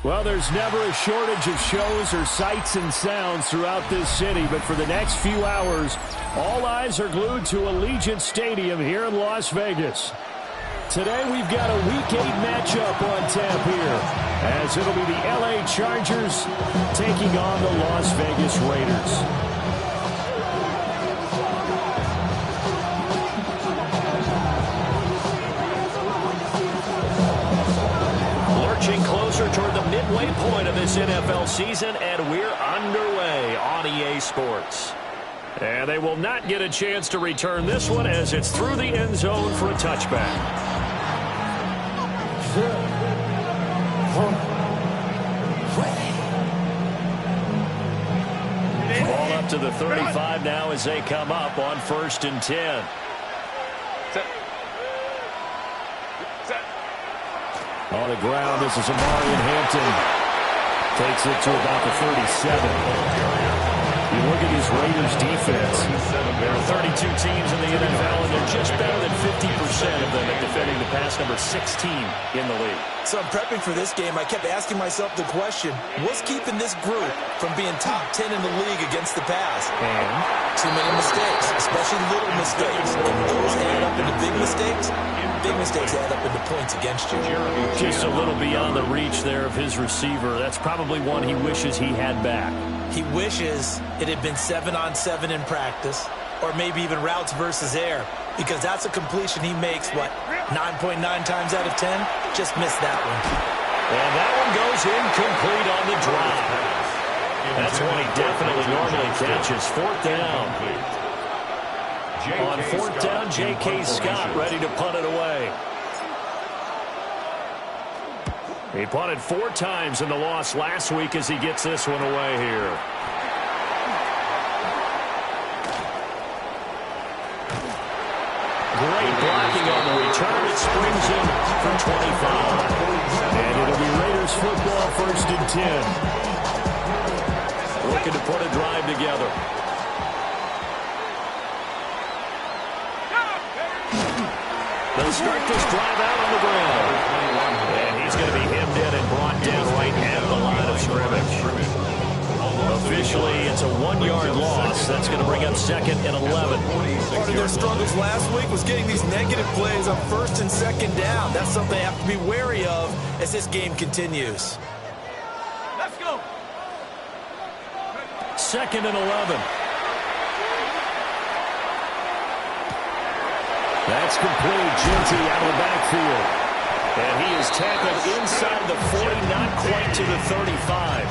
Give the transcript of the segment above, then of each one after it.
Well, there's never a shortage of shows or sights and sounds throughout this city, but for the next few hours, all eyes are glued to Allegiant Stadium here in Las Vegas. Today we've got a Week 8 matchup on tap here, as it'll be the LA Chargers taking on the Las Vegas Raiders. Closer toward the midway point of this NFL season, and we're underway on EA Sports. And they will not get a chance to return this one as it's through the end zone for a touchback. Ball up to the 35 now as they come up on 1st and 10. On the ground, this is Amarian Hampton. Takes it to about the 37. You look at this Raiders defense. There are 32 teams in the NFL, and they're just better than 50% of them at defending the pass, number 16 in the league. So I'm prepping for this game. I kept asking myself the question, what's keeping this group from being top 10 in the league against the pass? And too many mistakes, especially little mistakes. And those add up into big mistakes. Big mistakes add up into points against you. Just a little beyond the reach there of his receiver. That's probably one he wishes he had back. He wishes it had been 7-on-7 in practice, or maybe even routes versus air, because that's a completion he makes, 9.9 times out of 10? Just missed that one. And that one goes incomplete on the drop. That's one he definitely normally catches. 4th down. On 4th down, J.K. Scott ready to punt it away. He punted 4 times in the loss last week as he gets this one away here. Great blocking on the return. It springs in for 25. And it'll be Raiders football, 1st and 10. Looking to put a drive together. They'll start this drive out on the ground. And he's going to be hemmed in and brought down right at the line of scrimmage. Officially, it's a 1-yard loss. That's going to bring up 2nd and 11. Part of their struggles last week was getting these negative plays on 1st and 2nd down. That's something they have to be wary of as this game continues. Let's go. 2nd and 11. That's complete. Ginty out of the backfield. And he is tackled inside the 40, not quite to the 35.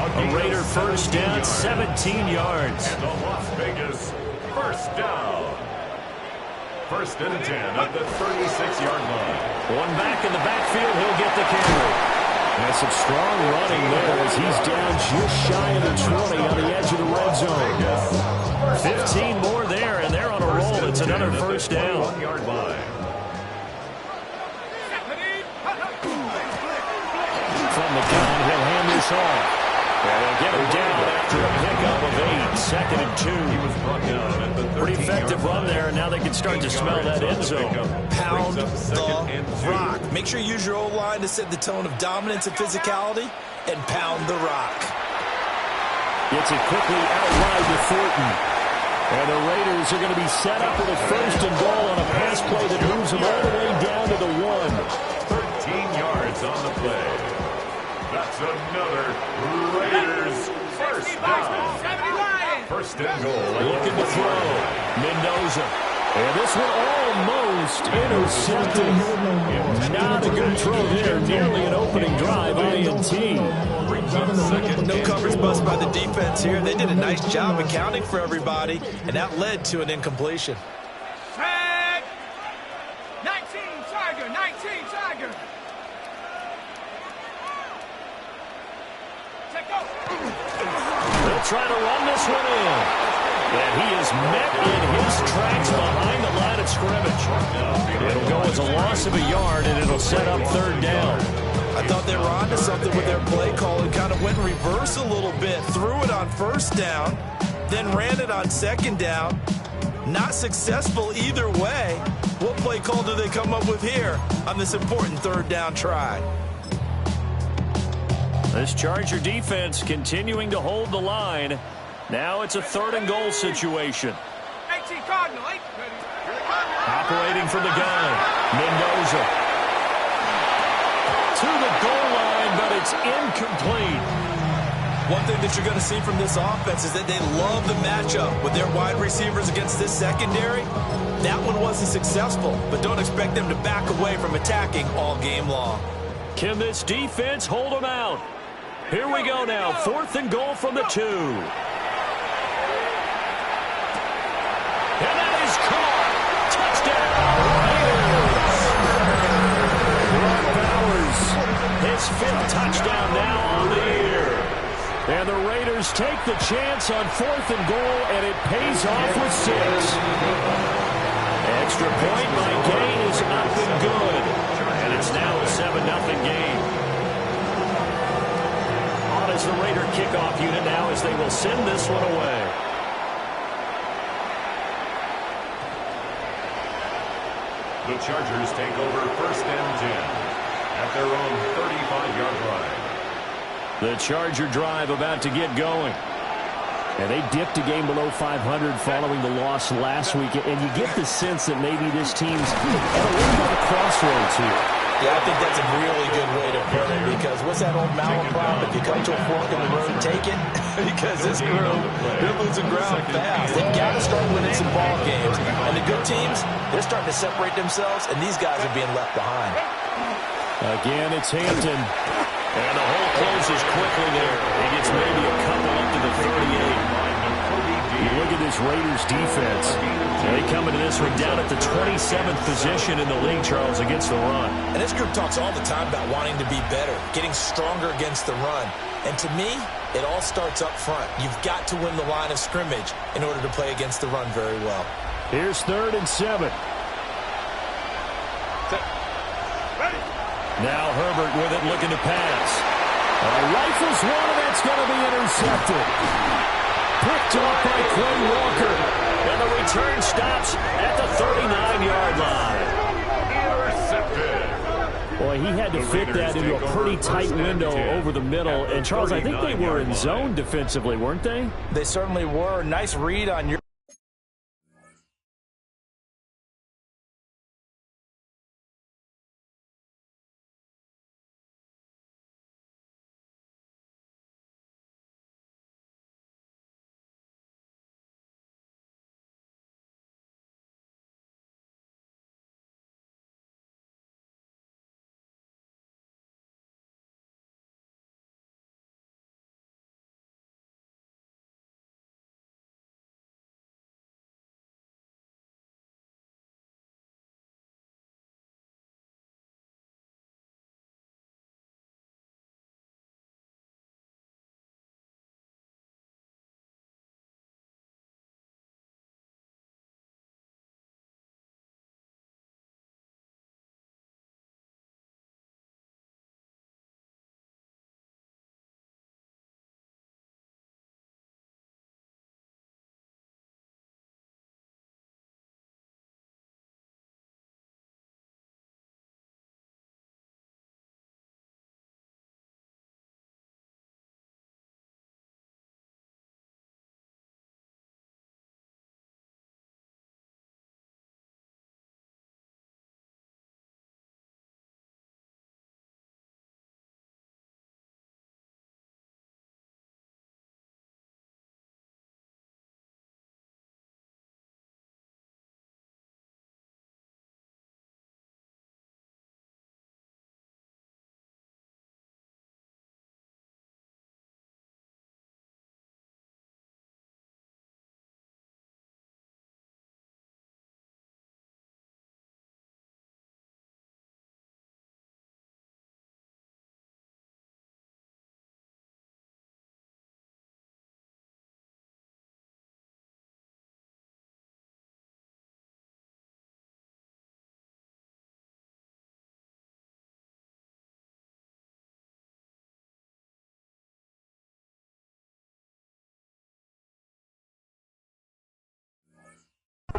A Raider 1st down, 17 yards. And the Las Vegas 1st down. 1st and 10 at the 36-yard line. One back in the backfield, he'll get the carry. That's some strong running there as he's down just shy of the 20 on the edge of the red zone. 15 more there, and they're on a roll. It's another 1st down. 1-yard line. From the gun, he'll hand this off. And they'll get him down after a pickup of 8. 2nd and 2. He was brought down at the Pretty effective run there, and now they can start to smell that end zone. Pound the rock. Make sure you use your O-line to set the tone of dominance and physicality, and pound the rock. Gets it quickly out wide to Thornton. And the Raiders are going to be set up with a 1st and goal on a pass play that moves them all the way down to the 1. 13 yards on the play. That's another Raiders 1st down. 1st and goal. Looking to throw. Mendoza. And this one almost intercepted. Not a good throw there. Nearly an opening drive. INT. No coverage bust by the defense here. They did a nice job accounting for everybody, and that led to an incompletion. Tag! 19 Tiger, 19 Tiger. Check go. They'll try to run this one in. And he is met in his tracks behind the line of scrimmage. It'll go as a loss of a yard, and it'll set up 3rd down. I thought they were onto something with their play call and kind of went in reverse a little bit. Threw it on 1st down, then ran it on 2nd down. Not successful either way. What play call do they come up with here on this important 3rd down try? This Charger defense continuing to hold the line. Now it's a 3rd and goal situation. 18 Cardinal, 8. Operating from the gun, Mendoza. To the goal line, but it's incomplete. One thing that you're going to see from this offense is that they love the matchup with their wide receivers against this secondary. That one wasn't successful, but don't expect them to back away from attacking all game long. Can this defense hold them out? Here we go now, 4th and goal from the 2. And that is caught. Touchdown, Raiders. Brock Bowers, his 5th touchdown now on the year. And the Raiders take the chance on 4th and goal, and it pays off with 6. Extra point by Gain is up and good. And it's now a 7-0 game. On as the Raider kickoff unit now as they will send this one away. The Chargers take over 1st and 10 at their own 35-yard line. The Charger drive about to get going. And they dipped a game below 500 following the loss last week. And you get the sense that maybe this team's at a little bit of a crossroads here. Yeah, I think that's a really good way to put it, because what's that old malaprop? If you come to a fork in the road, take it. Because this group, they're losing ground fast. They've got to start winning some ball games. And the good teams, they're starting to separate themselves, and these guys are being left behind. Again, it's Hampton. And the hole closes quickly there. He gets maybe a couple up to the 38. You look at this Raiders defense. They come into this one down at the 27th position in the league, Charles, against the run. And this group talks all the time about wanting to be better, getting stronger against the run. And to me, it all starts up front. You've got to win the line of scrimmage in order to play against the run very well. Here's 3rd and 7. Now Herbert with it, looking to pass. Rifles one, and that's going to be intercepted. Picked off by Quay Walker. And the return stops at the 39-yard line. Boy, he had to fit that into a pretty tight window over the middle. And, Charles, I think they were in zone defensively, weren't they? They certainly were. Nice read on your...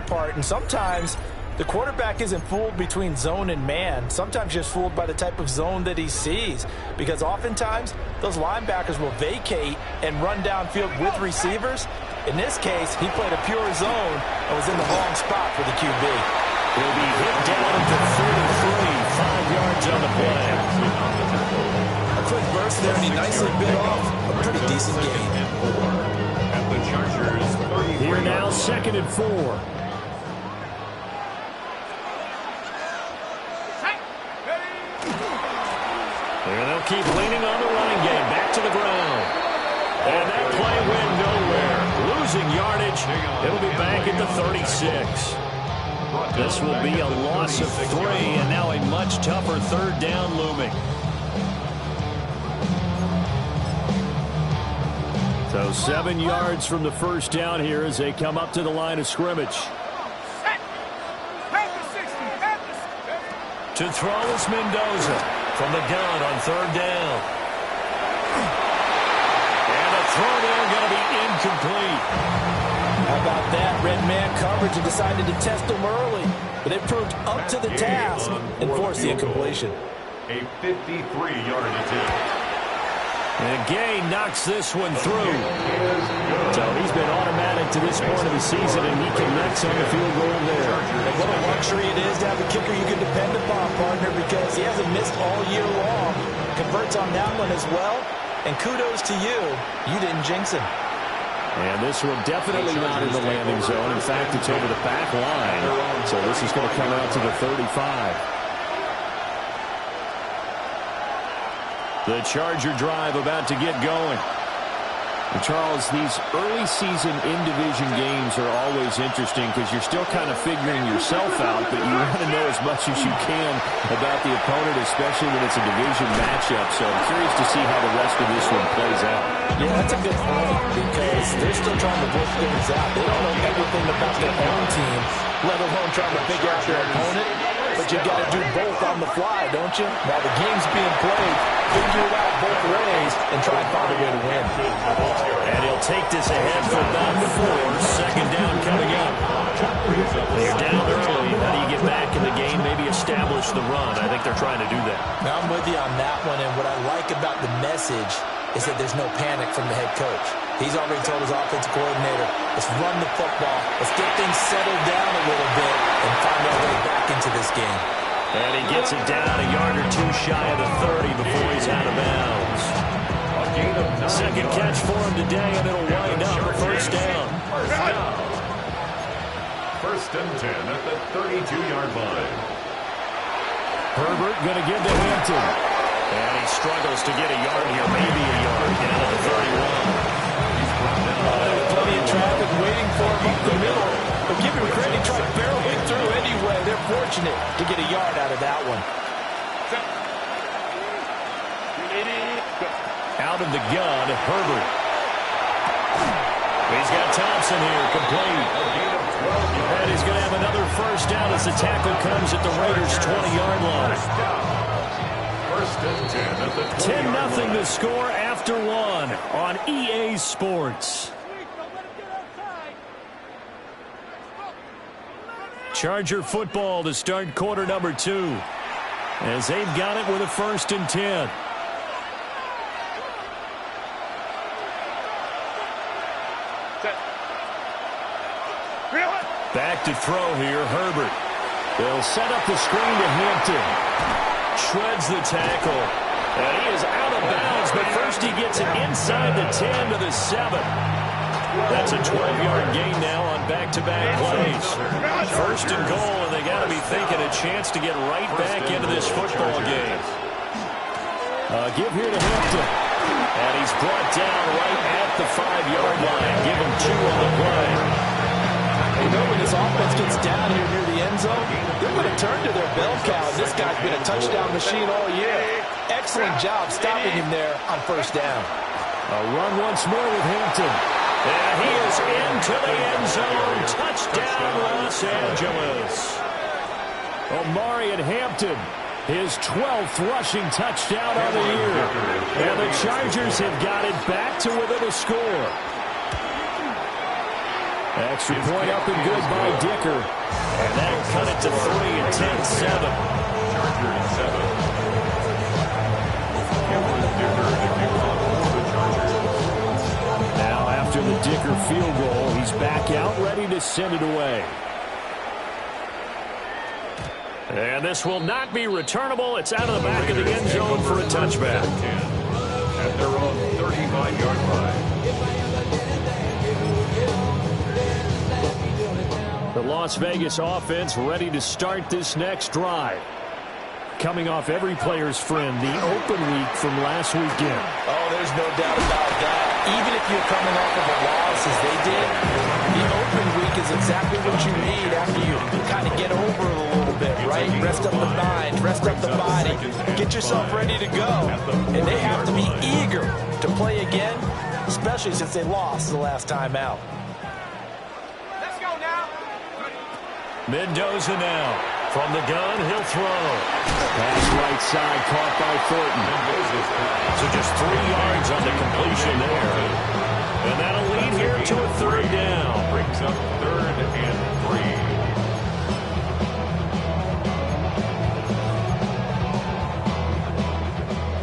part, and sometimes The quarterback isn't fooled between zone and man. Sometimes just fooled by the type of zone that he sees, because oftentimes those linebackers will vacate and run downfield with receivers. In this case, he played a pure zone and was in the wrong spot for the QB. Will be hit down at the 33, 5 yards on the play. A quick burst there, and he nicely bit off a pretty decent gain. And the Chargers, Here now, 2nd and 4. And they'll keep leaning on the running game. Back to the ground. And that play went nowhere. Losing yardage. It'll be back at the 36. This will be a loss of 3, and now a much tougher 3rd down looming. So 7 yards from the first down here as they come up to the line of scrimmage. To throw is Mendoza from the gun on 3rd down. And the throw there going to be incomplete. How about that? Red man coverage and decided to test him early, but it proved up to the task and forced the incompletion. a 53-yard attempt. And Gay knocks this one through. So he's been automatic to this point of the season, and he connects on the field goal there. And what a luxury it is to have a kicker you can depend upon, partner, because he hasn't missed all year long. Converts on that one as well. And kudos to you. You didn't jinx him. And this one definitely not in the landing zone. In fact, it's over the back line. So this is going to come out to the 35. The Charger drive about to get going. And Charles, these early season in-division games are always interesting because you're still kind of figuring yourself out, but you want to know as much as you can about the opponent, especially when it's a division matchup. So I'm curious to see how the rest of this one plays out. Yeah, that's a good point because they're still trying to work things out. They don't know everything about their own team, let alone trying to figure out their opponent. But you got to do both on the fly, don't you? While the game's being played, figure it out both ways and try and find a way to win. And he'll take this ahead for about 4. Second down coming up. They're down early. How do you get back in the game? Maybe establish the run. I think they're trying to do that. Now I'm with you on that one, and what I like about the message is that there's no panic from the head coach. He's already told his offensive coordinator, let's run the football, let's get things settled down a little bit and find our way back into this game. And he gets it down a yard or 2 shy of the 30 before he's out of bounds. Second catch for him today, and it'll wind up a first down. First and 10 at the 32-yard line. Herbert going to give to Hampton. And he struggles to get a yard here, maybe a yard, down at the 31. There was plenty of traffic waiting for him up the middle. But give him credit, he tried barreling through anyway. They're fortunate to get a yard out of that one. Out of the gun, Herbert. He's got Thompson here, complete. And he's going to have another first down as the tackle comes at the Raiders' 20-yard line. First and 10 at the 10-0 the score after 1 on EA Sports. Charger football to start quarter number 2 as they've got it with a first and 10. Back to throw here, Herbert. They'll set up the screen to Hampton. Shreds the tackle. And he is out of bounds, but first he gets it inside the 10 to the 7. That's a 12-yard gain now on back-to-back plays. First and goal, and they got to be thinking a chance to get right back into this football game. Give here to Hampton. And he's brought down right at the 5-yard line. Give him 2 on the play. You know, when this offense gets down here near the end zone, they're going to turn to their bell cow. This guy's been a touchdown machine all year. Excellent job stopping him there on first down. A run once more with Hampton. And he is into the end zone. Touchdown, Los Angeles. Omarion Hampton, his 12th rushing touchdown of the year. And the Chargers have got it back to within a score. Extra point up and good by Dicker. And that'll cut it to 3 and 10-7. Chargers 7. Cameron Dicker to kick off for the Chargers. Now after the Dicker field goal, he's back out ready to send it away. And this will not be returnable. It's out of the back of the end zone for a touchback. 10 at their own 35-yard line. The Las Vegas offense ready to start this next drive. Coming off every player's friend, the open week from last weekend. Oh, there's no doubt about that. Even if you're coming off of a loss as they did, the open week is exactly what you need after you kind of get over it a little bit, right? Rest up the mind, rest up the body, get yourself ready to go. And they have to be eager to play again, especially since they lost the last time out. Let's go now. Mendoza now. From the gun, he'll throw. Pass right side, caught by Thornton. So just 3 yards on the completion there. And that'll lead here to a third down. Brings up 3rd and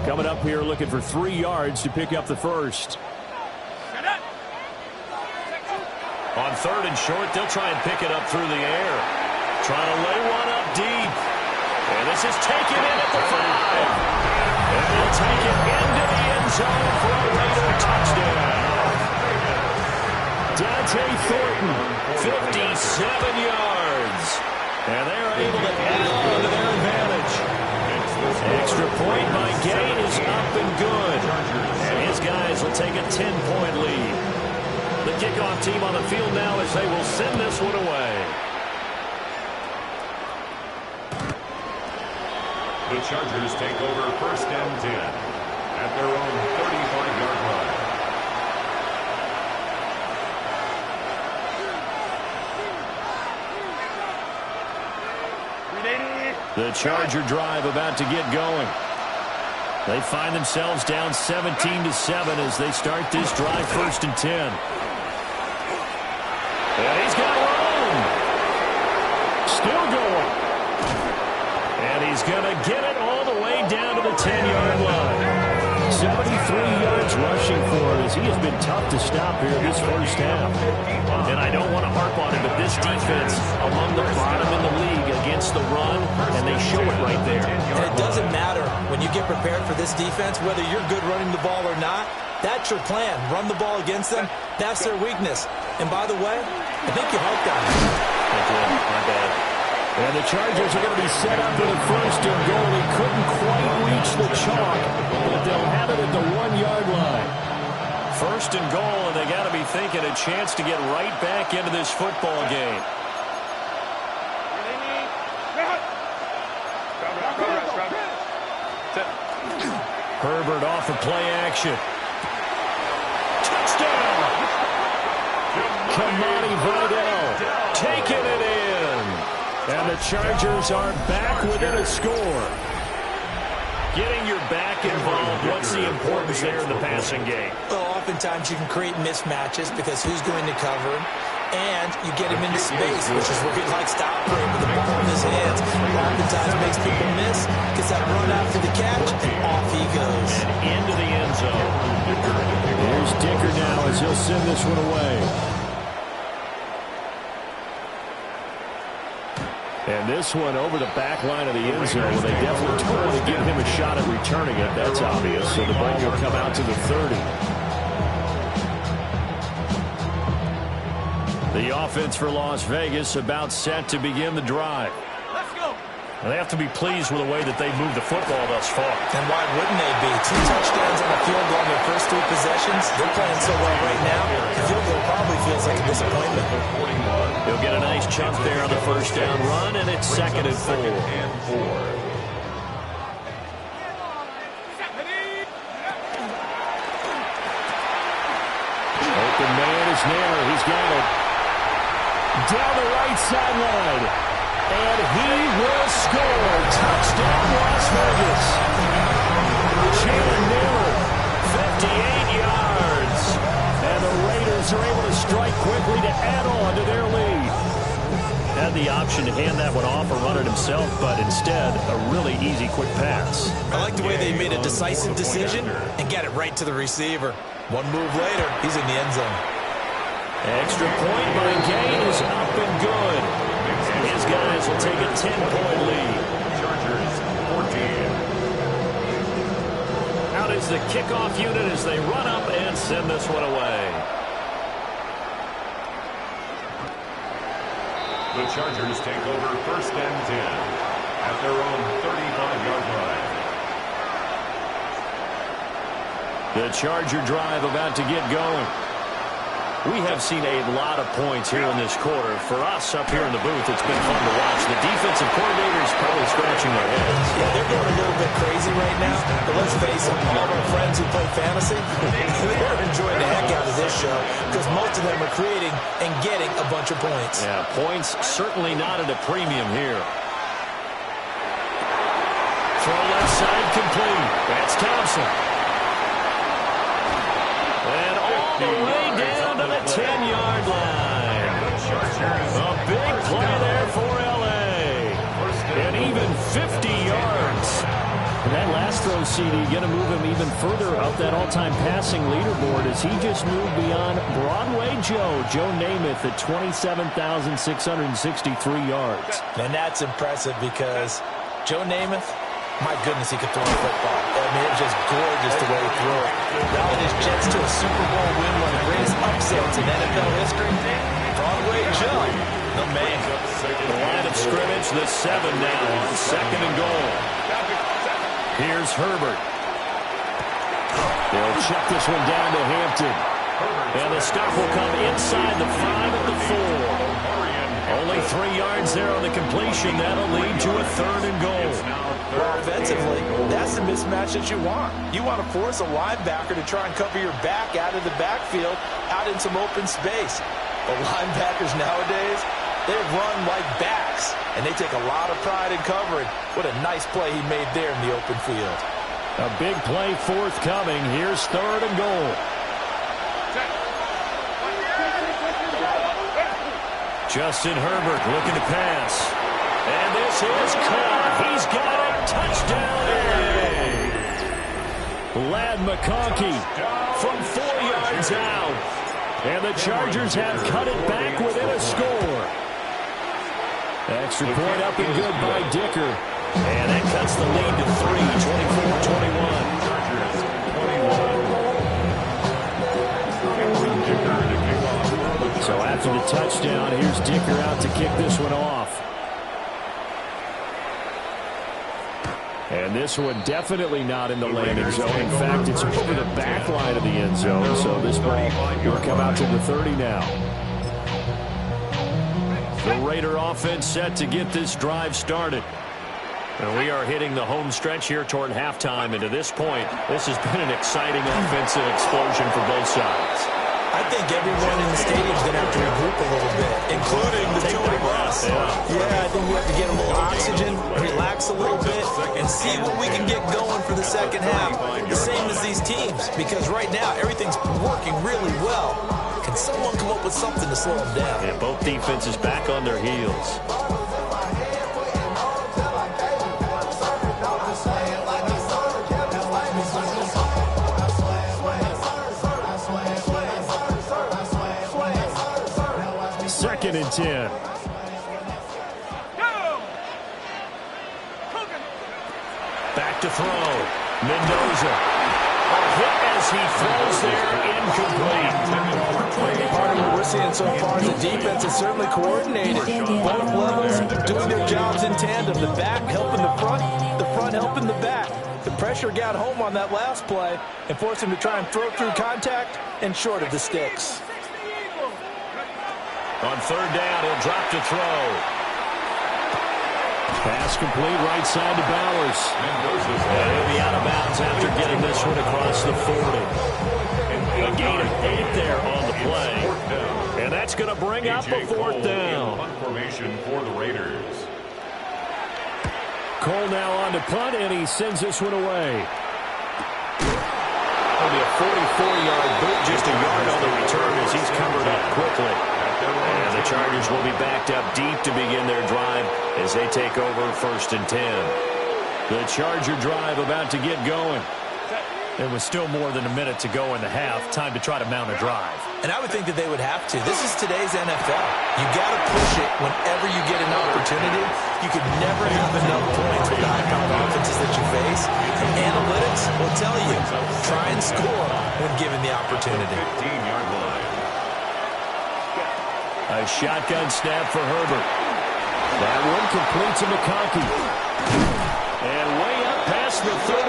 3. Coming up here looking for 3 yards to pick up the first. On 3rd and short, they'll try and pick it up through the air. Trying to lay one up deep. And this is taken in at the 5. And they'll take it into the end zone for a Raider touchdown. Dante Thornton, 57 yards. And they're able to add on to their advantage. Extra point by Gain is up and good. And his guys will take a 10-point lead. The kickoff team on the field now as they will send this one away. The Chargers take over 1st and 10 at their own 35-yard line. The Charger drive about to get going. They find themselves down 17-7 as they start this drive 1st and 10. And he's got room. Still going. And he's going to get it all the way down to the 10-yard line. 73 yards rushing for him as he has been tough to stop here this first half. And I don't want to harp on it, but this defense among the bottom in the league against the run, and they show it right there. And it doesn't matter when you get prepared for this defense, whether you're good running the ball or not. That's your plan. Run the ball against them. That's their weakness. And by the way, I think you helped on it. My bad. And the Chargers are going to be set up for the 1st and goal. He couldn't quite reach the chalk, but they'll have it at the 1-yard line. 1st and goal, and they got to be thinking a chance to get right back into this football game. Herbert off of play action. Touchdown! Kamani Vidal taking it in. And the Chargers are back within a score. Getting your back involved, what's the importance there in the passing game? Well, oftentimes you can create mismatches because who's going to cover him? And you get him into space, which is where he likes to operate with the ball in his hands. Oftentimes makes people miss, gets that run after the catch, and off he goes. And into the end zone. Here's Dicker now as he'll send this one away. And this one over the back line of the end zone. They definitely don't want to give him a shot at returning it. That's obvious. So the ball will come out to the 30. The offense for Las Vegas about set to begin the drive. Let's go. They have to be pleased with the way that they moved the football thus far. And why wouldn't they be? 2 touchdowns on the field goal in their first 3 possessions. They're playing so well right now. The field goal probably feels like a disappointment. He'll get a nice chunk there on the first down run, and it's 2nd and 4. Open man is Naylor. He's got it. Down the right sideline. And he will score. Touchdown, Las Vegas. Jalen Naylor, 58 yards. And the Raiders are able to strike quickly to add on to their lead. And had the option to hand that one off or run it himself, but instead, a really easy, quick pass. I like the way they made a decisive decision and got it right to the receiver. One move later, he's in the end zone. Extra point by Gain is up and good. His guys will take a 10-point lead. Chargers 14. Out is the kickoff unit as they run up and send this one away. The Chargers take over 1st and 10 at their own 35-yard line. The Charger drive about to get going. We have seen a lot of points here in this quarter. For us up here in the booth, it's been fun to watch. The defensive coordinators probably scratching their heads. Yeah, they're going a little bit crazy right now. But let's face it, all of our friends who play fantasy, they're enjoying the heck out of this show because most of them are creating and getting a bunch of points. Yeah, points certainly not at a premium here. Throw left side complete. That's Thompson. And all the way down to the 10-yard line. A big play there for L.A. And even 50 yards. And that last throw, CD, going to move him even further up that all-time passing leaderboard as he just moved beyond Broadway Joe Namath at 27,663 yards. And that's impressive because Joe Namath, my goodness, he could throw a football. I mean, it was just gorgeous the way he threw it. Rallied his Jets to a Super Bowl win, one of the greatest upsets in NFL history. Broadway Joe, the man. The line of scrimmage, the 7 now on 2nd and goal. Here's Herbert. They'll check this one down to Hampton. And the stop will come inside the 5 at the 4. Only 3 yards there on the completion. That'll lead to a 3rd and goal. Well, offensively, that's the mismatch that you want. You want to force a linebacker to try and cover your back out of the backfield, out in some open space. But linebackers nowadays, they run like backs, and they take a lot of pride in covering. What a nice play he made there in the open field. A big play forthcoming. Here's 3rd and goal. Justin Herbert looking to pass. And this is caught. He's got it. Touchdown. Ladd McConkey from 4 yards out. And the Chargers have cut it back within a score. Extra point up and good by Dicker. And that cuts the lead to 3, 24-21. So after the touchdown, here's Dicker out to kick this one off. And this one definitely not in the landing zone. In fact, it's over the back line of the end zone. So this ball will come out to the 30 now. The Raider offense set to get this drive started. And we are hitting the home stretch here toward halftime. And to this point, this has been an exciting offensive explosion for both sides. I think everyone in the stadium is going to have to regroup a little bit, including the two of us. Yeah, I think we have to get a little oxygen, relax a little bit, and see what we can get going for the second half. The same as these teams, because right now everything's working really well. Can someone come up with something to slow them down? Yeah, both defenses back on their heels. Second and 10. Back to throw. Mendoza. A hit as he throws there, incomplete. Part of what we're seeing so far is the defense is certainly coordinated. Both levels doing their jobs in tandem. The back helping the front helping the back. The pressure got home on that last play and forced him to try and throw through contact and short of the sticks. On 3rd down, he'll drop to throw. Pass complete right side to Bowers. And he'll be out of bounds after getting this one across the 40. A gain of 8 there on the play. And that's going to bring up a 4th down. Formation for the Raiders. Cole now on to punt, and he sends this one away. It'll be a 44-yard boot, just a yard on the return as as he's covered up quickly. And the Chargers will be backed up deep to begin their drive as they take over 1st and 10. The Charger drive about to get going. There was still more than a minute to go in the half. Time to try to mount a drive. And I would think that they would have to. This is today's NFL. You got to push it whenever you get an opportunity. You could never have enough points with the high-powered offenses that you face. Analytics will tell you, try and score when given the opportunity. 15-yard line. A shotgun snap for Herbert. That one complete to McConkey. And way up past the 35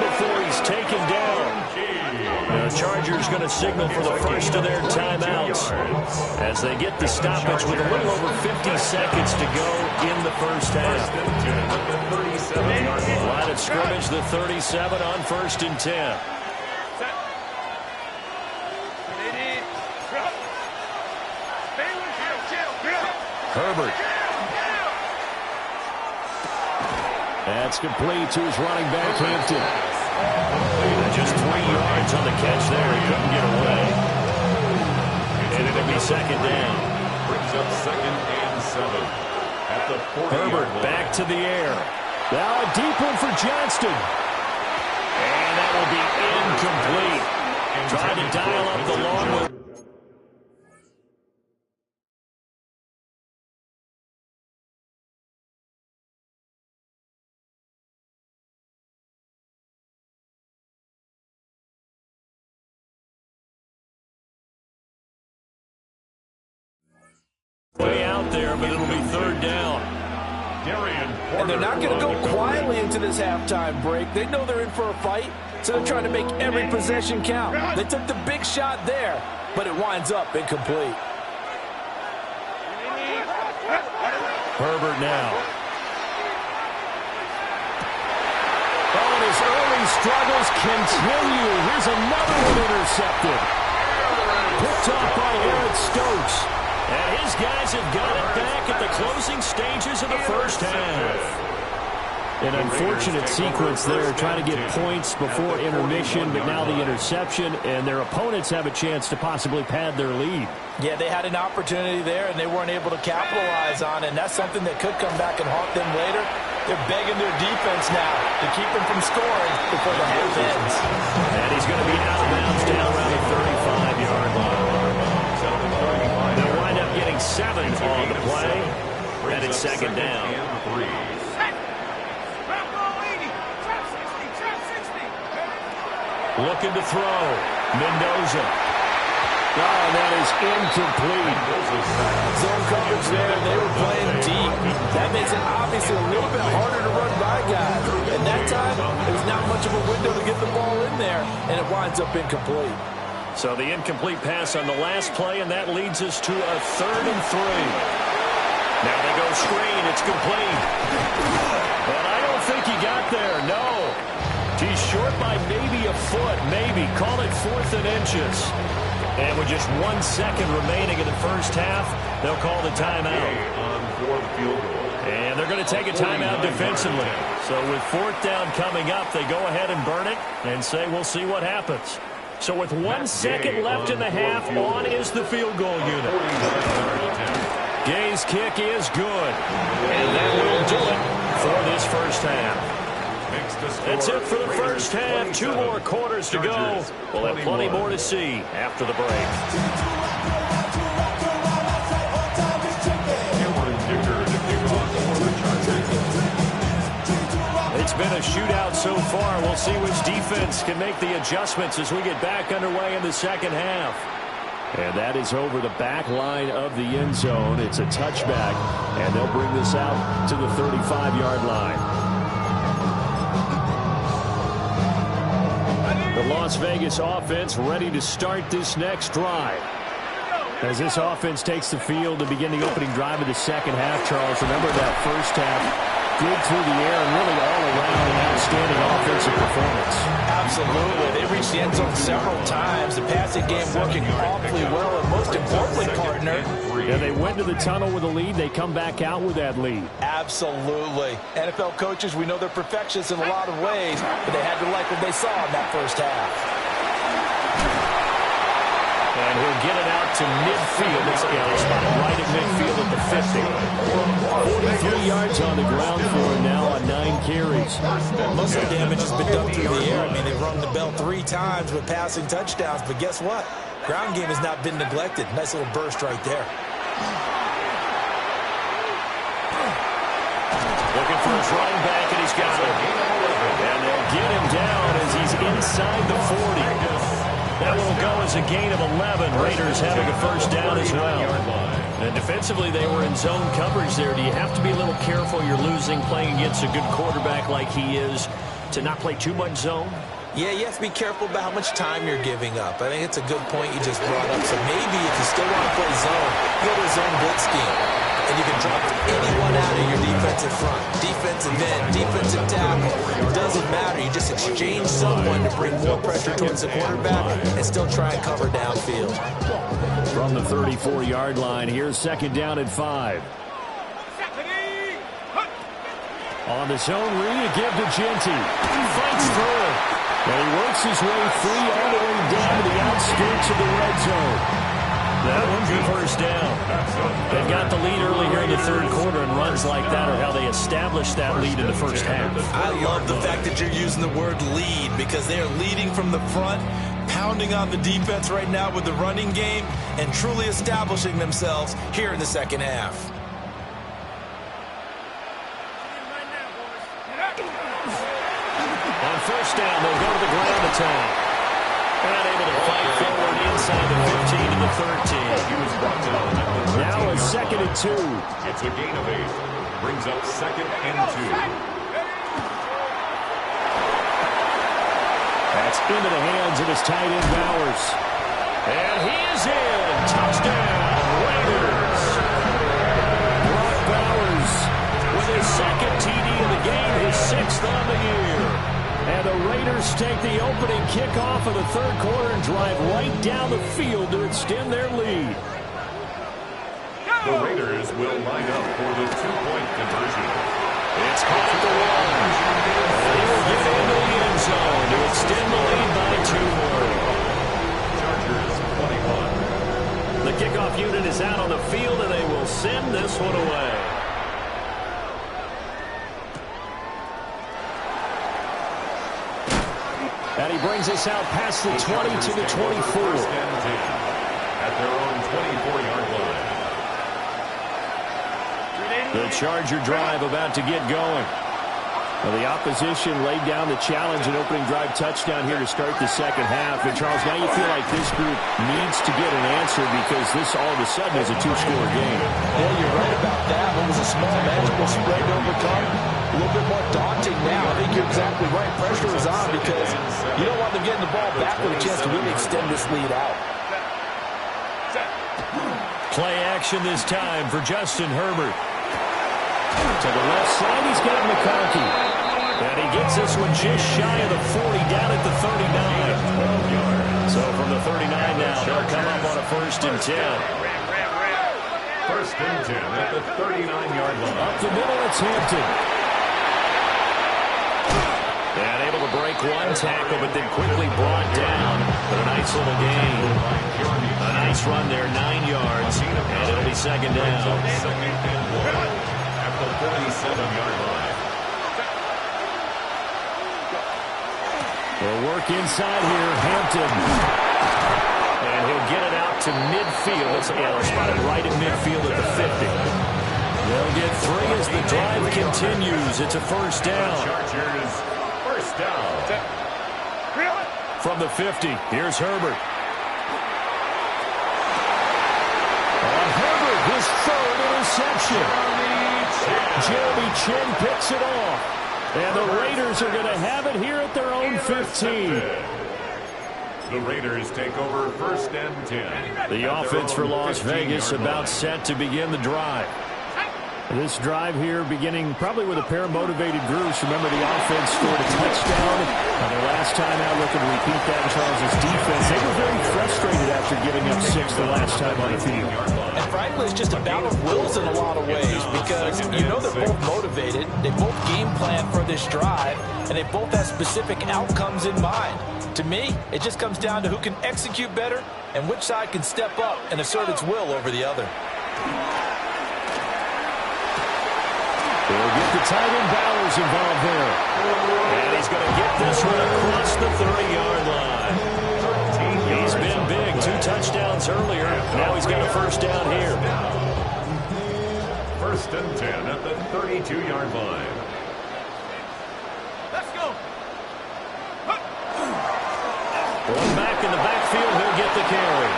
before he's taken down. The Chargers going to signal for the first of their timeouts as they get the stoppage with a little over 50 seconds to go in the first half. Line of scrimmage, the 37 on 1st and 10. Herbert. That's complete to his running back, Hampton. Just 3 yards on the catch there. He couldn't get away. And it'll be 2nd down. Brings up 2nd and 7 at the 40-yard Herbert line. back to the air. Now a deep one for Johnston. And that will be incomplete. Trying to dial up the long one. Way out there, but it'll be 3rd down. And they're not going to go quietly into this halftime break. They know they're in for a fight, so they're trying to make every possession count. They took the big shot there, but it winds up incomplete. Herbert now. Oh, and his early struggles continue. Here's another one intercepted. Picked off by Aaron Stokes. And his guys have got it back at the closing stages of the first half. An unfortunate sequence there, trying to get points before intermission, but now the interception, and their opponents have a chance to possibly pad their lead. Yeah, they had an opportunity there, and they weren't able to capitalize on it, and that's something that could come back and haunt them later. They're begging their defense now to keep them from scoring before the half ends. And he's going to be out of bounds down around the 35-yard line. They'll wind up getting 7 on the play, and it's 2nd down. Looking to throw. Mendoza. Oh, that is incomplete. Zone coverage there, and they were playing deep. That makes it obviously a little bit harder to run by guys. And that time, there's not much of a window to get the ball in there, and it winds up incomplete. So the incomplete pass on the last play, and that leads us to a 3rd and 3. Now they go screen. It's complete. But I don't think he got there. No. He's short by maybe a foot, maybe. Call it 4th and inches. And with just 1 second remaining in the first half, they'll call the timeout. And they're going to take a timeout defensively. So with 4th down coming up, they go ahead and burn it and say we'll see what happens. So with 1 second left in the half, on is the field goal unit. Gay's kick is good. And that will do it for this first half. That's it for the first half. 2 more quarters to go. We'll have plenty more to see after the break. It's been a shootout so far. We'll see which defense can make the adjustments as we get back underway in the second half. And that is over the back line of the end zone. It's a touchback, and they'll bring this out to the 35-yard line. The Las Vegas offense ready to start this next drive. As this offense takes the field to begin the opening drive of the second half, Charles, remember that first half, good through the air and really all around an outstanding offensive performance. Absolutely. They reached the end zone several times. The passing game working awfully well, and most importantly, partner. Yeah, they went to the tunnel with a lead. They come back out with that lead. Absolutely. NFL coaches, we know they're perfectionists in a lot of ways, but they had to like what they saw in that first half. And he'll get it out to midfield. It's spotted right at midfield at the 50. 43 yards on the ground for him now on 9 carries. Most of the damage has been done through the air. I mean, they've rung the bell 3 times with passing touchdowns, but guess what? Ground game has not been neglected. Nice little burst right there. Looking for his running back, and he's got it. And they'll get him down as he's inside the 40. That will go as a gain of 11. Raiders having a first down as well. And defensively, they were in zone coverage there. Do you have to be a little careful? You're losing, playing against a good quarterback like he is, to not play too much zone? Yeah, you have to be careful about how much time you're giving up. I think it's a good point you just brought up. So maybe if you still want to play zone, go to a zone blitz scheme. And you can drop anyone out of your defensive front. Defensive end, defensive tackle. It doesn't matter. You just exchange someone to bring more pressure towards the quarterback and still try and cover downfield. From the 34-yard line, here's second down at 5. On the zone read, give to Jeanty. He fights through it. And he works his way free all the way down to the outskirts of the red zone. That one's the first down. They've got the lead early here in the third quarter, and runs like that are how they establish that lead in the first half. I love the fact that you're using the word lead because they are leading from the front, pounding on the defense right now with the running game, and truly establishing themselves here in the second half. On first down, they'll go to the ground attack. They're not able to fight forward inside the 15 to the 13. Now a second and 2. It's a gain of 8. Brings up second and 2. That's into the hands of his tight end, Bowers. And he is in. Touchdown, Raiders. Brock Bowers With his second TD of the game, his 6th on the year. And the Raiders take the opening kickoff of the third quarter and drive right down the field to extend their lead. The Raiders will line up for the 2-point conversion. It's caught at the 1. And he will get into the end zone to extend the lead by 2 more. Chargers 21. The kickoff unit is out on the field, and they will send this one away. And he brings us out past the 20 to the 24. At their own 24-yard line. The Charger drive about to get going. Well, the opposition laid down the challenge and opening drive touchdown here to start the second half. And, Charles, now you feel like this group needs to get an answer because this all of a sudden is a 2-score game. Well, you're right about that. What was a small manageable spread to overcome? A little bit more daunting now. I think you're exactly right. Pressure is on because you don't want them getting the ball back with a chance to really extend this lead out. Play action this time for Justin Herbert. To the left side, he's got McConkey. And he gets this one just shy of the 40, down at the 39. So from the 39 now, they'll come up on a 1st and 10. 1st and 10 at the 39-yard line. Up the middle, it's Hampton. And able to break one tackle, but then quickly brought down. But a nice little gain. A nice run there, 9 yards. And it'll be second down. Second and 1 at the 47-yard line. They'll work inside here, Hampton. And he'll get it out to midfield. It's spotted right at midfield at the 50. They'll get 3 as the drive continues. It's a first down. Chargers, first down. From the 50, here's Herbert. On Herbert, his 3rd interception. Jeremy Chinn picks it off. And the Raiders are going to have it here at their own 15. The Raiders take over 1st and 10. The offense for Las Vegas about set to begin the drive. This drive here beginning probably with a pair of motivated groups. Remember, the offense scored a touchdown. The last time out, looking to repeat that, Charles' defense. They were very frustrated after giving up 6 the last time on the field. And frankly, it's just a battle of wills in a lot of ways because you know they're both motivated. They both game plan for this drive, and they both have specific outcomes in mind. To me, it just comes down to who can execute better and which side can step up and assert its will over the other. They'll get the tight end Bowers involved there. And he's going to get this one across the 30-yard line. He's been big. 2 touchdowns earlier. Now he's got a first down here. First and 10 at the 32-yard line. Let's go. One back in the backfield. He'll get the carry.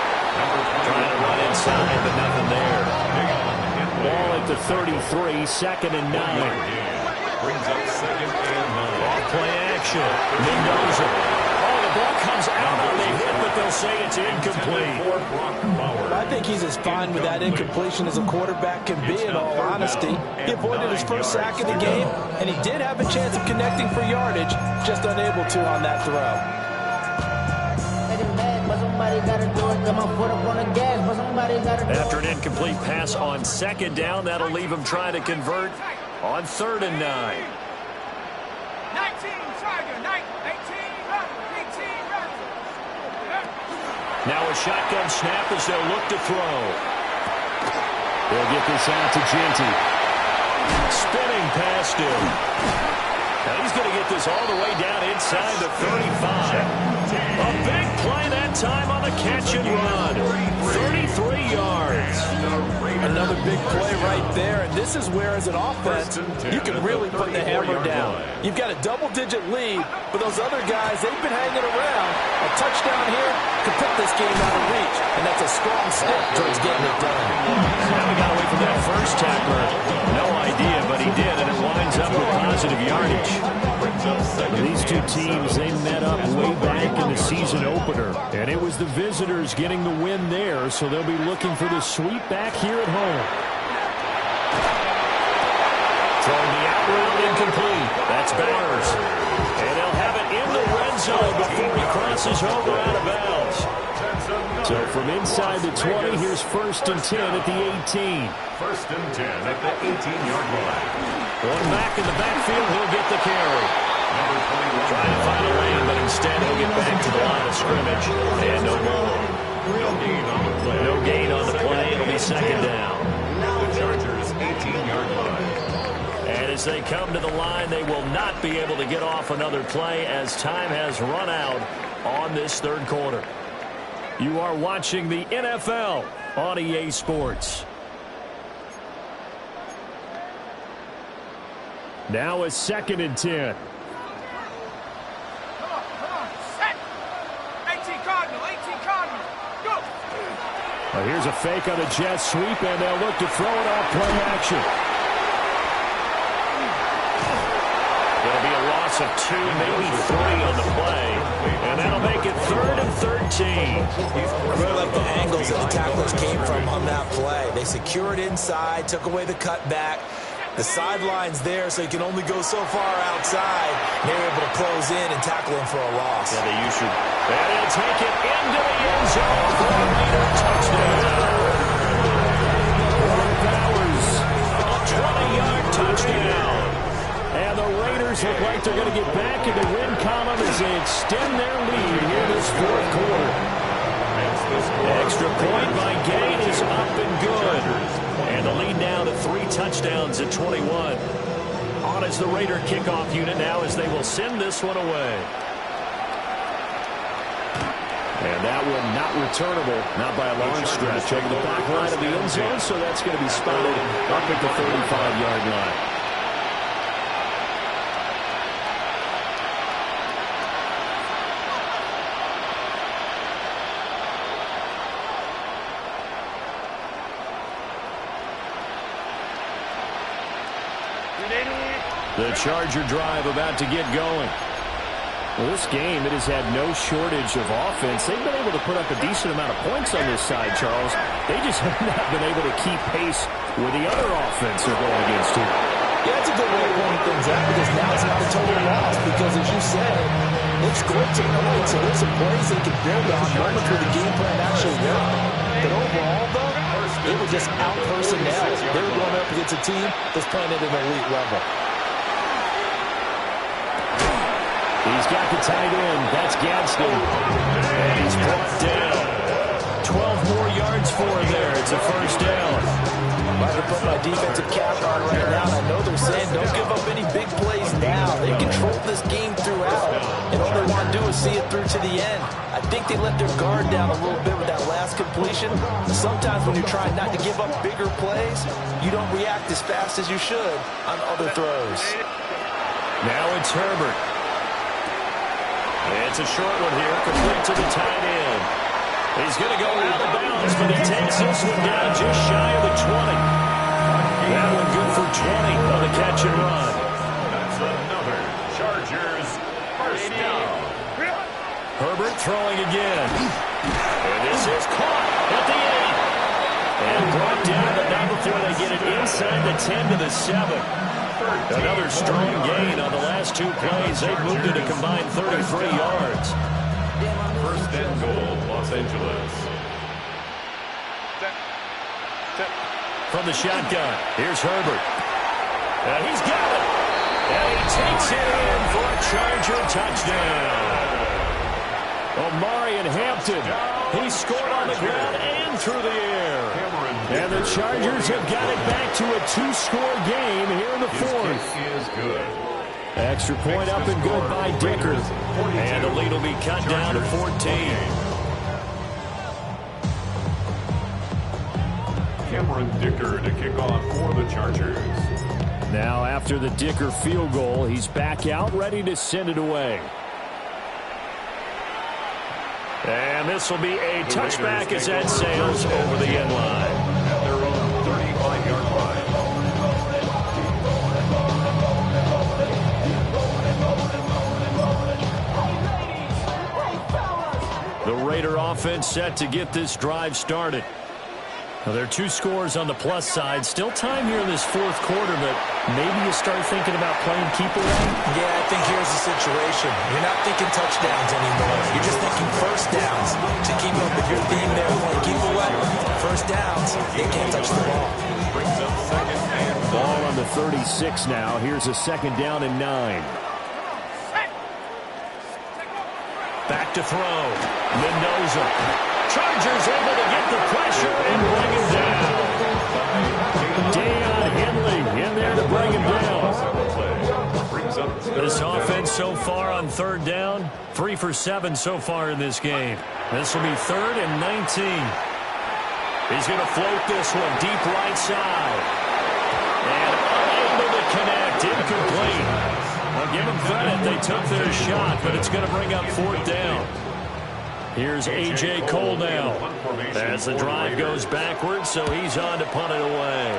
Trying to run inside, but nothing there. Ball at the 33, 2nd and 9. Brings up 2nd and 9. Off play action. Mendoza. Oh, the ball comes out on the hit, but they'll say it's incomplete. I think he's as fine with that incompletion as a quarterback can be, in all honesty. He avoided his first sack of the game, and he did have a chance of connecting for yardage, just unable to on that throw. After an incomplete pass on 2nd down, that'll leave him trying to convert on 3rd and 9. 19, Tiger, 18, run, 18, run. Now a shotgun snap as they'll look to throw. They'll get this out to Genty. Spinning past him. Now he's going to get this all the way down inside the 35. A big play that time on the catch and run. 33 yards. Another big play right there, and this is where, as an offense, you can really put the hammer down. You've got a double-digit lead, but those other guys, they've been hanging around. A touchdown here could put this game out of reach, and that's a strong step towards getting it done. Now he got away from that first tackler. No idea, but he did, and it winds up with positive yardage. These two teams, they met up way back in the season opener, and it was the visitors getting the win there, so they'll be looking for the sweep back here at home. Throwing the out route incomplete. That's Bowers. And they'll have it in the red zone before he crosses over out of bounds. So from inside the 20, here's 1st and 10 at the 18. 1st and 10 at the 18-yard line. One back in the backfield, he'll get the carry. Trying to find a lane, but instead he'll get back to the line of scrimmage. And no more. No gain on the play. No gain on the play. It'll be 2nd down. The Chargers' 18-yard line. And as they come to the line, they will not be able to get off another play as time has run out on this 3rd quarter. You are watching the NFL on EA Sports. Now a 2nd and 10. Come on, set. 18 Cardinal, go. Now here's a fake on a jet sweep, and they'll look to throw it off play action. It'll be a loss of 2, maybe 3 on the play. And that'll make it 3rd and 13. I really like the angles that the tacklers came from on that play. They secured inside, took away the cutback. The sideline's there, so you can only go so far outside. They were able to close in and tackle him for a loss. Yeah, they should. And he'll take it into the end zone for a Raider touchdown. Bowers. A 20-yard touchdown. And the Raiders look like they're going to get back in the win column as they extend their lead here this 4th quarter. Extra point by Gain is up and good. And the lead now to 3 touchdowns at 21. On as the Raider kickoff unit now as they will send this one away. And that one not returnable, not by a long stretch, over the back line of the end zone, so that's going to be spotted up at the 35-yard line. The Charger drive about to get going. Well, this game, it has had no shortage of offense. They've been able to put up a decent amount of points on this side, Charles. They just have not been able to keep pace with the other offense they're going against here. Yeah, that's a good way of pointing things out because now it's not a total loss because, as you said, they've scored some points, so there's some plays they can build on, moments where the game plan actually worked. But overall, though, they were just out-personnel. They were going up against a team that's playing at an elite level. He's got the tight end. That's Gadsden. And he's brought down. 12 more yards for him there. It's a first down. I have to put my defensive cap on right now, and I know they're saying don't give up any big plays now. They controlled this game throughout, and all they want to do is see it through to the end. I think they let their guard down a little bit with that last completion. Sometimes when you're trying not to give up bigger plays, you don't react as fast as you should on other throws. Now it's Herbert. It's a short one here, complete to the tight end. He's going to go out of bounds, but he takes this one down just shy of the 20. That one good for 20 on the catch and run. That's another Chargers first down. Herbert throwing again. And this is caught at the 8. And brought down, but not before they get it inside the 10 to the 7. Another strong gain on the last two plays. They've moved it a combined 33 yards. First and goal, Los Angeles. From the shotgun, here's Herbert. And he's got it. And he takes it in for a Charger touchdown. Omarion Hampton. He scored on the ground and through the air. And the Chargers have got it back to a two-score game here in the fourth. Is good. Extra point up and good by Dicker. And the lead will be cut down to 14. Cameron Dicker to kick off for the Chargers. Now after the Dicker field goal, he's back out ready to send it away. And this will be a touchback as that sails over the end line. At their own 35-yard line. The Raider offense set to get this drive started. Now, there are two scores on the plus side. Still time here in this fourth quarter, but maybe you start thinking about playing keep away? Yeah, I think here's the situation. You're not thinking touchdowns anymore. You're just thinking first downs. To keep up with your theme there, playing keep away. First downs, they can't touch the ball. Brings up second and Ball on the 36 now. Here's a second down and 9. Back to throw. Mendoza. Chargers able to get the pressure and bring him down. Deion Henley in there to bring him down. This offense so far on third down, 3 for 7 so far in this game. This will be 3rd and 19. He's going to float this one deep right side. And unable to connect, incomplete. I'll give them credit, they took their shot, but it's going to bring up 4th down. Here's A.J. Cole now as the drive goes backwards, so he's on to punt it away.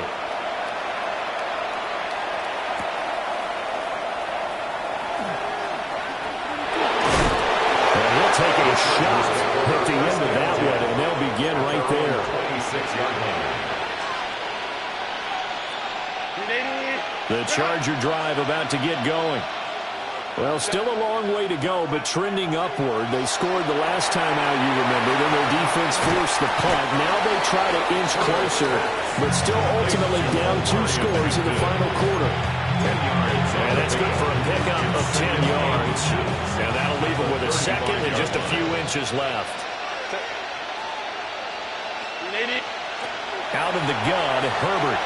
And he'll take a shot at the end of that one, and they'll begin right there. 26-yard line. The Charger drive about to get going. Well, still a long way to go, but trending upward. They scored the last time out, you remember. Then their defense forced the punt. Now they try to inch closer, but still ultimately down 2 scores in the final quarter. 10 yards. And that's good for a pickup of 10 yards. And that'll leave them with a second and just a few inches left. Out of the gun, Herbert.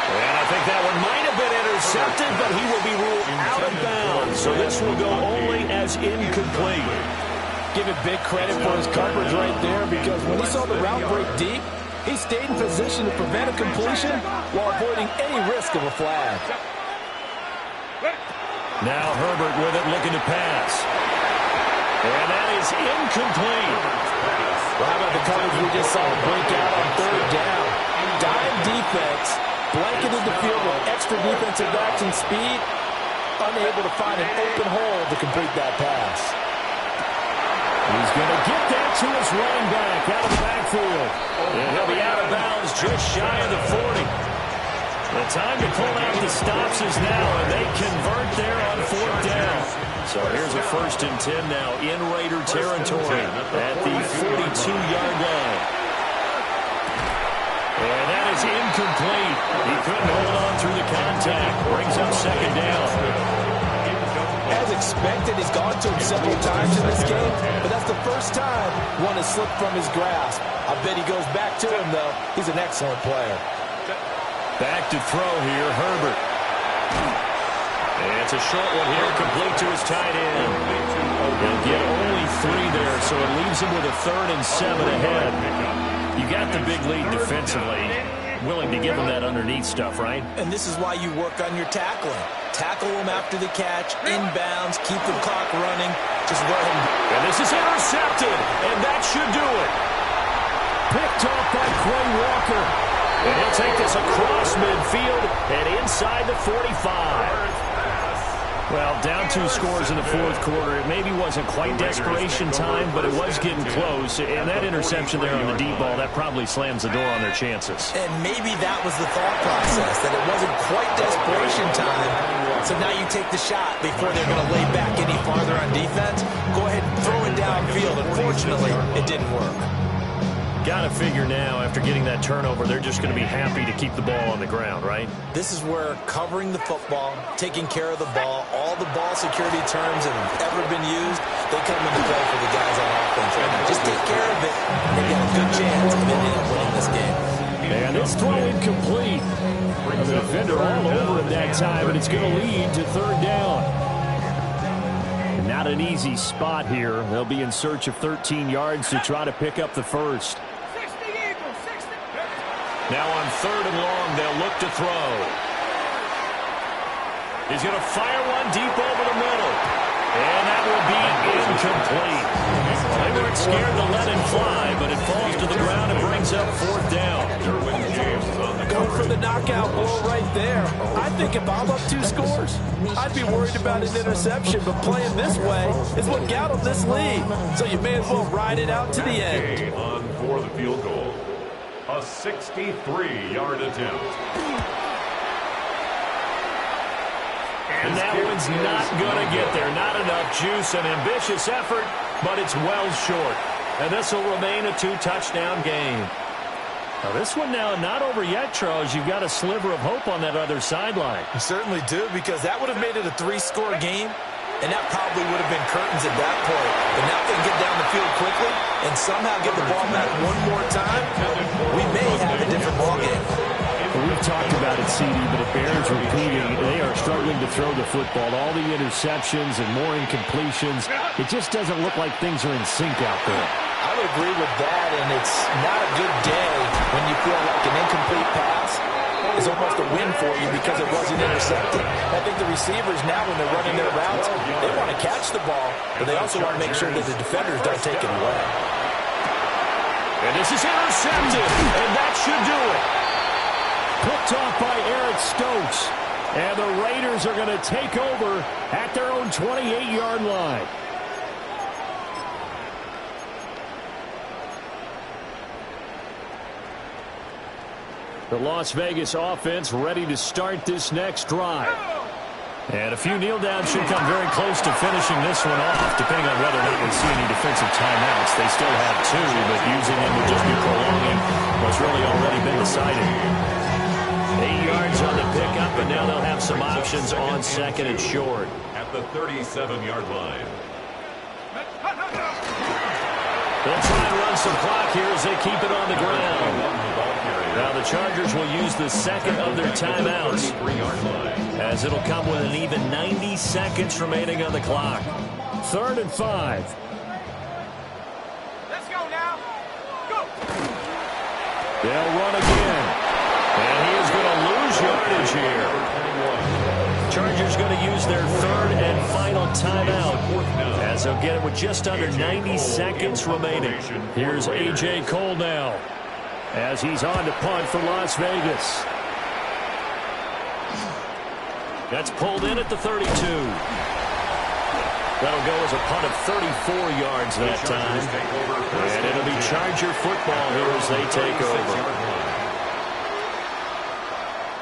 And I think that one might have been intercepted, but he will be ruled out of bounds. So this will go only as incomplete. Give it big credit for his coverage right there because when he saw the route break deep, he stayed in position to prevent a completion while avoiding any risk of a flag. Now Herbert with it, looking to pass. And that is incomplete. Well, how about the coverage we just saw break out on 3rd down? Dime defense, blanketed the field with extra defensive backs and speed, unable to find an open hole to complete that pass. He's going to get that to his running back out of the backfield. And he'll be out of bounds just shy of the 40. The time to pull out the stops is now, and they convert there on 4th down. So here's a 1st and 10 now in Raider territory at the 42-yard line. And that is incomplete. He couldn't hold on through the contact. Brings up 2nd down. As expected, he's gone to him several times in this game, but that's the first time one has slipped from his grasp. I bet he goes back to him, though. He's an excellent player. Back to throw here, Herbert. And it's a short one here, complete to his tight end. He'll get only 3 there, so it leaves him with a 3rd and 7 ahead. You got the big lead defensively. Willing to give him that underneath stuff, right? And this is why you work on your tackling. Tackle him after the catch, inbounds, keep the clock running. Just let him. And this is intercepted, and that should do it. Picked off by Quay Walker. And he'll take this across midfield and inside the 45. Well, down 2 scores in the 4th quarter. It maybe wasn't quite desperation time, but it was getting close. And that interception there on the deep ball, that probably slams the door on their chances. And maybe that was the thought process, that it wasn't quite desperation time. So now you take the shot before they're going to lay back any farther on defense. Go ahead and throw it downfield. Unfortunately, it didn't work. Got to figure now, after getting that turnover, they're just going to be happy to keep the ball on the ground, right? This is where covering the football, taking care of the ball, all the ball security terms that have ever been used, they come into play for the guys on offense right now. Just take care of it, and you got a good chance of ending up winning this game. And this throw incomplete. The defender all over him that time, and it's going to lead to 3rd down. Not an easy spot here. They'll be in search of 13 yards to try to pick up the 1st. Now on 3rd and long, they'll look to throw. He's going to fire one deep over the middle. And that will be incomplete. They weren't scared to let him fly, but it falls to the ground and brings up 4th down. Going for the knockout blow right there. I think if I'm up 2 scores, I'd be worried about an interception, but playing this way is what got him this lead. So you may as well ride it out to the end. On for the field goal. A 63-yard attempt. And that one's not going to get there. Not enough juice. An ambitious effort, but it's well short. And this will remain a 2-touchdown game. Now this one now not over yet, Charles. You've got a sliver of hope on that other sideline. You certainly do, because that would have made it a 3-score game, and that probably would have been curtains at that point. But now they can get down the field quickly and somehow get the ball back one more time. We may have a different ball game. We've talked about it, CD, but it bears repeating. They are struggling to throw the football. All the interceptions and more incompletions. It just doesn't look like things are in sync out there. I would agree with that, and it's not a good day when you feel like an incomplete pass is almost a win for you because it wasn't intercepted. I think the receivers now, when they're running their routes, they want to catch the ball, but they also want to make sure that the defenders don't take it away. And this is intercepted, and that should do it. Picked off by Eric Stokes. And the Raiders are going to take over at their own 28-yard line. The Las Vegas offense ready to start this next drive. And a few kneel downs should come very close to finishing this one off, depending on whether or not we see any defensive timeouts. They still have 2, but using them would just be prolonging what's really already been decided. 8 yards on the pickup, and now they'll have some options on 2nd and short. At the 37-yard line. They'll try and run some clock here as they keep it on the ground. Now the Chargers will use the 2nd of their timeouts, as it'll come with an even 90 seconds remaining on the clock. 3rd and 5. Let's go now. Go. They'll run again. And he is going to lose yardage here. Chargers going to use their 3rd and final timeout, as they'll get it with just under 90 seconds remaining. Here's A.J. Cole now, as he's on to punt for Las Vegas. That's pulled in at the 32. That'll go as a punt of 34 yards that time. And it'll be Charger football here as they take over.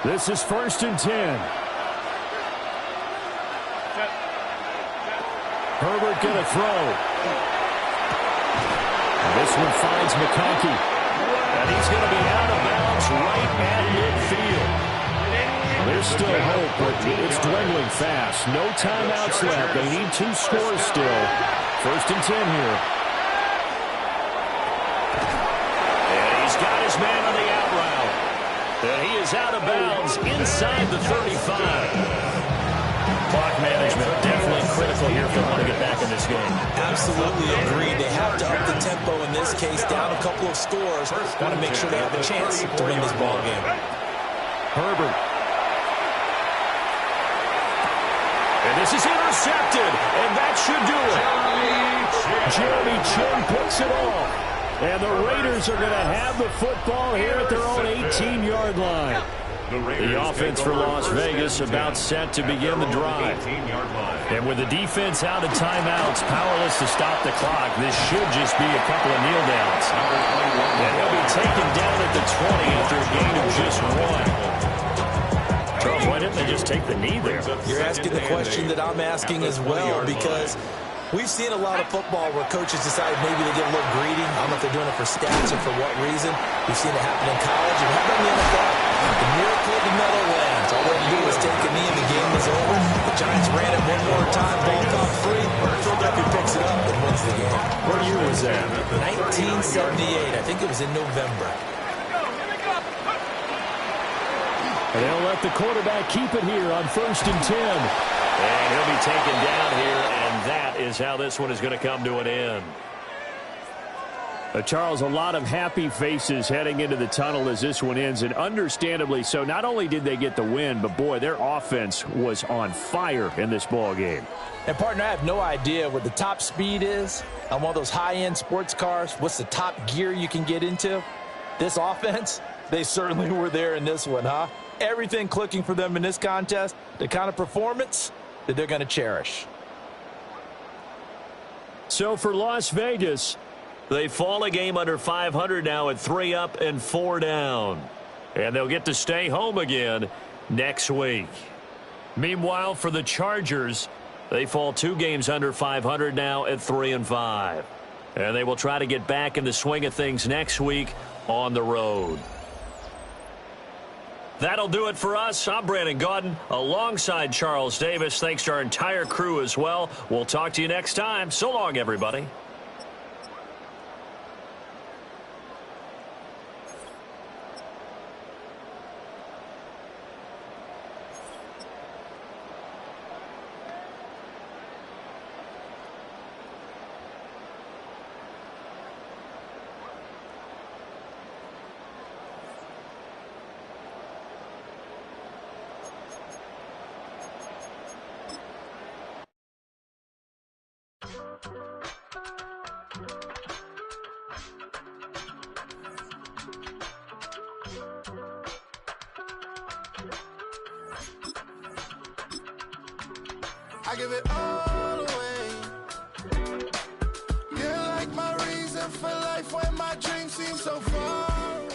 This is 1st and 10. Herbert going to throw. This one finds McConkey. And he's going to be out of bounds right at midfield. There's still hope, but it's dwindling fast. No timeouts left. They need 2 scores still. 1st and 10 here. And he's got his man on the out route. And he is out of bounds inside the 35. Clock management definitely critical here if they want to get back in this game. Absolutely agreed. They have to up the tempo in this case, down a couple of scores. Want to make sure they have a chance to win this ball game. Herbert. And this is intercepted, and that should do it. Jeremy Chinn picks it off. And the Raiders are going to have the football here at their own 18-yard line. The offense for Las Vegas about set to begin the drive. And with the defense out of timeouts, powerless to stop the clock, this should just be a couple of kneel downs. And he'll be taken down at the 20 after a gain of just 1. Charles, why didn't they just take the knee there? You're asking the question that I'm asking as well, because we've seen a lot of football where coaches decide maybe they get a little greedy. I don't know if they're doing it for stats or for what reason. We've seen it happen in college and happen in the NFL. The miracle of the Meadowlands. All they had to do was take a knee and the game was over. The Giants ran it one more time, ball caught free. Philadelphia picks it up and wins the game. What year was that? 1978. I think it was in November. And they'll let the quarterback keep it here on 1st and 10. And he'll be taken down here, and that is how this one is going to come to an end. Charles, a lot of happy faces heading into the tunnel as this one ends, and understandably so. Not only did they get the win, but boy, their offense was on fire in this ball game. And partner, I have no idea what the top speed is on one of those high-end sports cars. What's the top gear you can get into? This offense, they certainly were there in this one, huh? Everything clicking for them in this contest, the kind of performance that they're going to cherish. So for Las Vegas, they fall a game under 500 now at 3 up and 4 down. And they'll get to stay home again next week. Meanwhile, for the Chargers, they fall 2 games under 500 now at 3 and 5. And they will try to get back in the swing of things next week on the road. That'll do it for us. I'm Brandon Gaudin alongside Charles Davis. Thanks to our entire crew as well. We'll talk to you next time. So long, everybody. I give it all away. You're like my reason for life when my dreams seem so far away.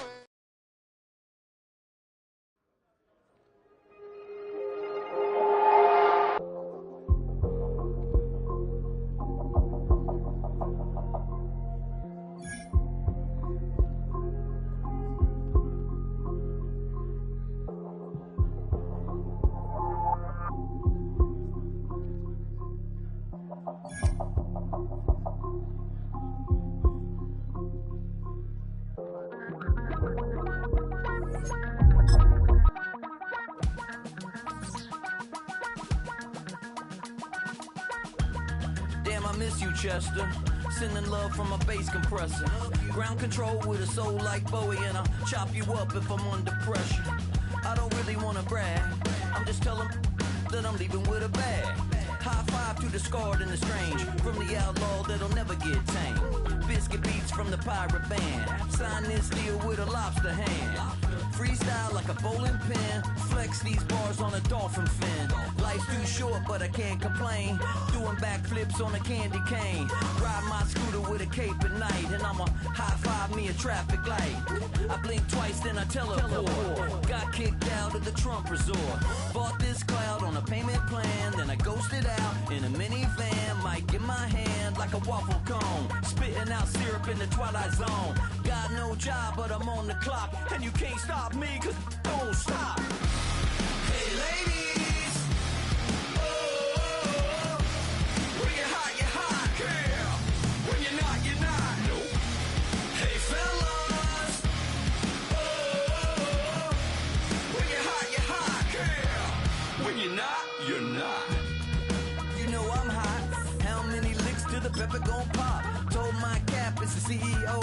Chester, sending love from a bass compressor. Ground control with a soul like Bowie, and I'll chop you up if I'm under pressure. I don't really want to brag, I'm just telling that I'm leaving with a bag. High five to the scarred and the strange, from the outlaw that'll never get tamed. Biscuit beats from the pirate band, sign this deal with a lobster hand. freestyle like a bowling pin. Flex these bars on a dolphin fin. Life's too short, but I can't complain. Doing backflips on a candy cane. Ride my scooter with a cape at night, and I'ma high five me a traffic light. I blink twice, then I teleport. Got kicked out of the Trump resort. Bought this cloud on a payment plan, then I ghosted out in a minivan. Might get my hand like a waffle cone, spitting out syrup in the twilight zone. Got no job, but I'm on the clock, and you can't stop me, cause don't stop. Hey ladies, oh, when you're hot, yeah. When you're not, you're not. Nope. Hey fellas, oh, when you're hot, yeah. When you're not, you're not. You know I'm hot. How many licks till the pepper gon' pop? Told my cap it's the CEO.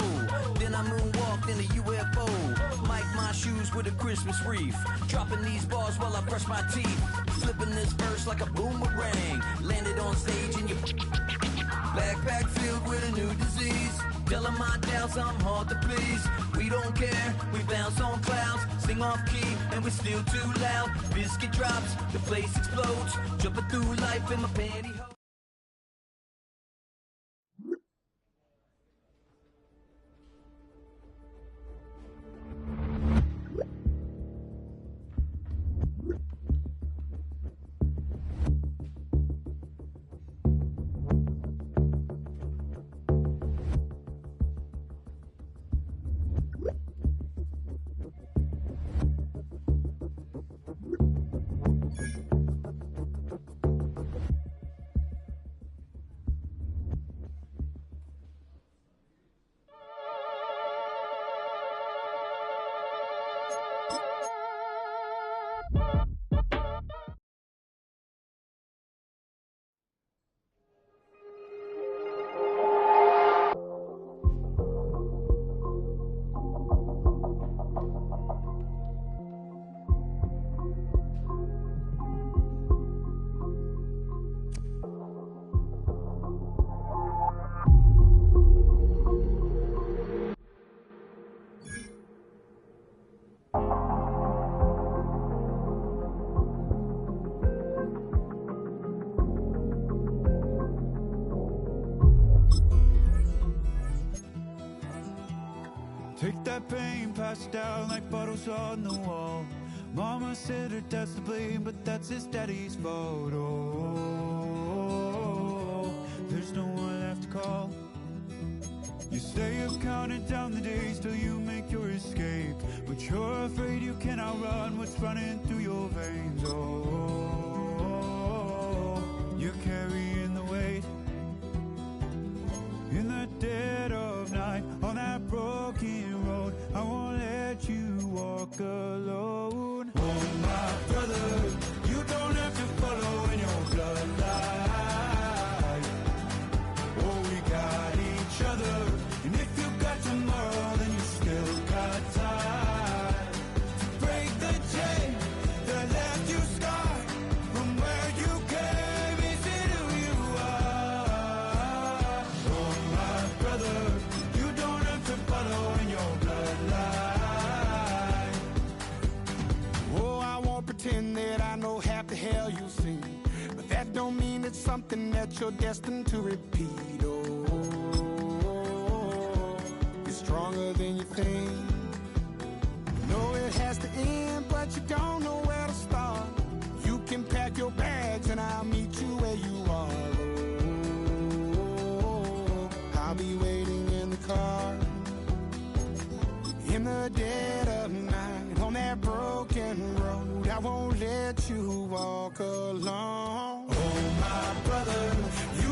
Then I moonwalked in a UFO. Mic my shoes with a Christmas wreath. Dropping these bars while I brush my teeth. Flipping this verse like a boomerang. Landed on stage in your backpack filled with a new disease. Telling my doubts I'm hard to please. We don't care, we bounce on clouds. Sing off key and we're still too loud. Biscuit drops, the place explodes. Jumping through life in my pantyhose. Take that pain, pass it down like bottles on the wall. Mama said her dad's to blame, but that's his daddy's fault. Oh, there's no one left to call. You stay up counting down the days till you make your escape, but you're afraid you can outrun what's running through your veins. Oh, you're carrying the weight in the dead of night on that broken road. I won't let you walk alone. Oh my brother, you don't have to follow in your bloodline. Oh, we got each other, and if you got tomorrow, then you still got time to break the chain that left you scarred from where you came into who you are. Oh my brother, you don't have to follow in your bloodline. Oh, I won't pretend that I know half the hell you've seen, but that don't mean it's something that you're destined to repeat. Oh, you're stronger than you think. You know it has to end, but you don't know where to start. You can pack your bags and I'll meet you where you are. Oh, I'll be waiting in the car in the dead of night on that broken road. I won't let you walk alone. Oh my brother, you